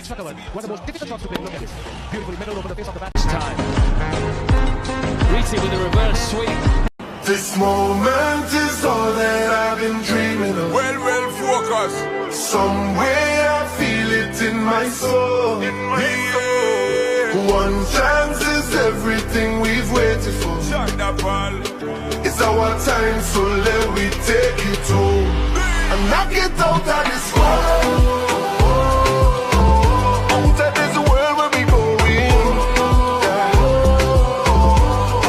Zuckerberg, one of the most difficult shots to play. Look at this. Beautifully middle over the face of the bat. This time. Reese with a reverse sweep. This moment is all that I've been dreaming of. Well, focus. Somewhere I feel it in my soul. One chance is everything we've waited for. Shut the ball. It's our time, so let we take it home and knock it out of this world. Out of this world where we going.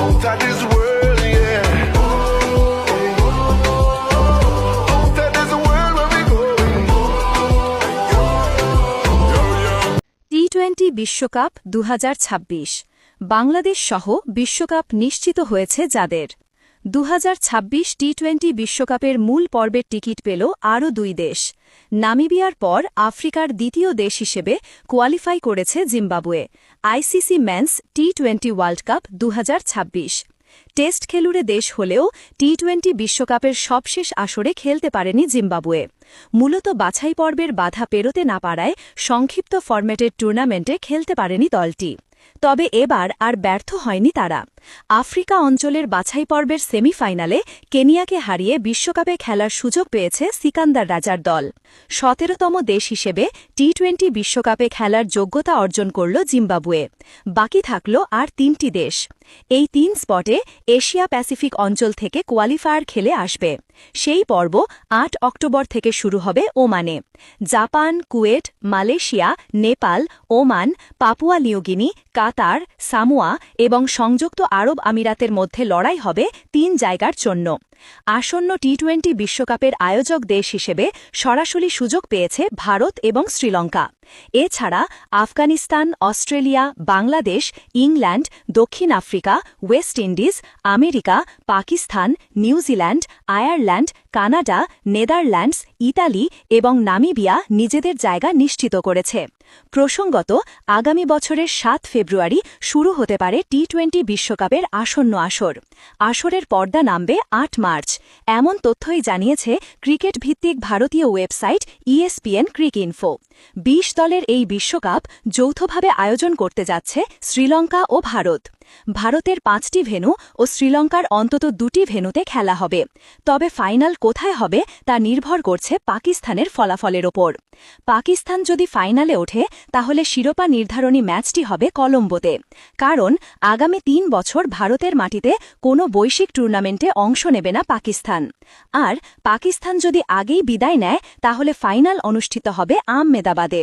Out of this world, yeah. Out of this world where we going. টি-20 বিশ্বকাপ 2026 বাংলাদেশ সহ বিশ্বকাপ নিশ্চিত হয়েছে যাদের 2026 টি-20 বিশ্বকাপের মূল পর্বের ticket পেল আরও দুই দেশ। নামিবিয়ার পর আফ্রিকার দ্বিতীয় দেশ হিসেবে কোয়ালিফাই করেছে জিম্বাবুয়ে আইসিসি মেন্স টি-20 ওয়ার্ল্ড কাপ 2026। টেস্ট খেলুড়ে দেশ হলেও টি-20 বিশ্বকাপের সবশেষ আসরে খেলতে পারেনি জিম্বাবুয়ে। মূলত বাছাই পর্বের বাধা পেরোতে না পারায় সংক্ষিপ্ত ফরম্যাটের টুর্নামেন্টে খেলতে পারেনি দলটি। তবে এবার আর ব্যর্থ হয়নি তারা। আফ্রিকা অঞ্চলের বাছাই পর্বের সেমিফাইনালে কেনিয়াকে হারিয়ে বিশ্বকাপে খেলার সুযোগ পেয়েছে সিকান্দার রাজার দল। ১৭তম দেশ হিসেবে টি-20 বিশ্বকাপে খেলার যোগ্যতা অর্জন করল জিম্বাবুয়ে। বাকি থাকল আর ৩টি দেশ। এই ৩ স্পটে এশিয়া প্যাসিফিক অঞ্চল থেকে কোয়ালিফায়ার খেলে আসবে। সেই পর্ব ৮ অক্টোবর থেকে শুরু হবে ওমানে। Japan, Kuwait, Malaysia, Nepal, Oman, Papua New Guinea, Qatar, Samoa এবং সংযুক্ত আরব আমিরাতের মধ্যে লড়াই হবে ৩ জায়গার জন্য। আসন্ন টি-20 বিশ্বকাপের আয়োজক দেশ হিসেবে সরাসরি সুযোগ পেয়েছে ভারত এবং শ্রীলঙ্কা। এছাড়া আফগানিস্তান, অস্ট্রেলিয়া, বাংলাদেশ, ইংল্যান্ড, দক্ষিণ Africa, West Indies, America, Pakistan, New Zealand, Ireland, Canada, Netherlands, Italy এবং নামিবিয়া নিজেদের জায়গা নিশ্চিত করেছে। প্রসঙ্গত, আগামী বছরের ৭ ফেব্রুয়ারি শুরু হতে পারে টি-20 বিশ্বকাপের আসন্ন আসর। আসরের পর্দা নামবে ৮ মার্চ। এমন তথ্যই জানিয়েছে ক্রিকেট ভিত্তিক ভারতীয় ওয়েবসাইট ইএসপিএন ক্রিকইনফো। ২০ দলের এই বিশ্বকাপ যৌথভাবে আয়োজন করতে যাচ্ছে শ্রীলঙ্কা ও ভারত। ভারতের ৫টি ভেন্যু ও শ্রীলঙ্কার অন্তত ২টি ভেন্যুতে খেলা হবে। তবে ফাইনাল কোথায় হবে তা নির্ভর করছে পাকিস্তানের ফলাফলের ওপর। পাকিস্তান যদি ফাইনালে ওঠে তাহলে শিরোপা নির্ধারণী ম্যাচটি হবে কলম্বোতে। কারণ আগামী ৩ বছর ভারতের মাটিতে কোনো বৈশ্বিক টুর্নামেন্টে অংশ নেবে না পাকিস্তান। আর পাকিস্তান যদি আগেই বিদায় নেয় তাহলে ফাইনাল অনুষ্ঠিত হবে আহমেদাবাদে।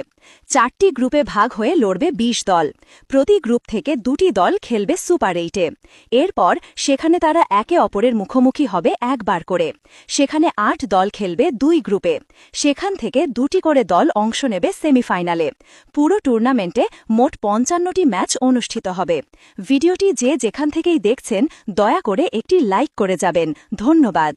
৪টি গ্রুপে ভাগ হয়ে লড়বে ২০ দল। প্রতি গ্রুপ থেকে ২টি দল খেলবে সুপার 8-এ। এরপর সেখানে তারা একে অপরের মুখোমুখি হবে একবার করে। সেখানে ৮ দল খেলবে ২ গ্রুপে। সেখান থেকে ২টি করে দল অংশ নেবে সেমিফাইনালে। পুরো টুর্নামেন্টে মোট ৫৫টি ম্যাচ অনুষ্ঠিত হবে। ভিডিওটি যে যেখান থেকেই দেখছেন দয়া করে একটি লাইক করে যাবেন। ধন্যবাদ।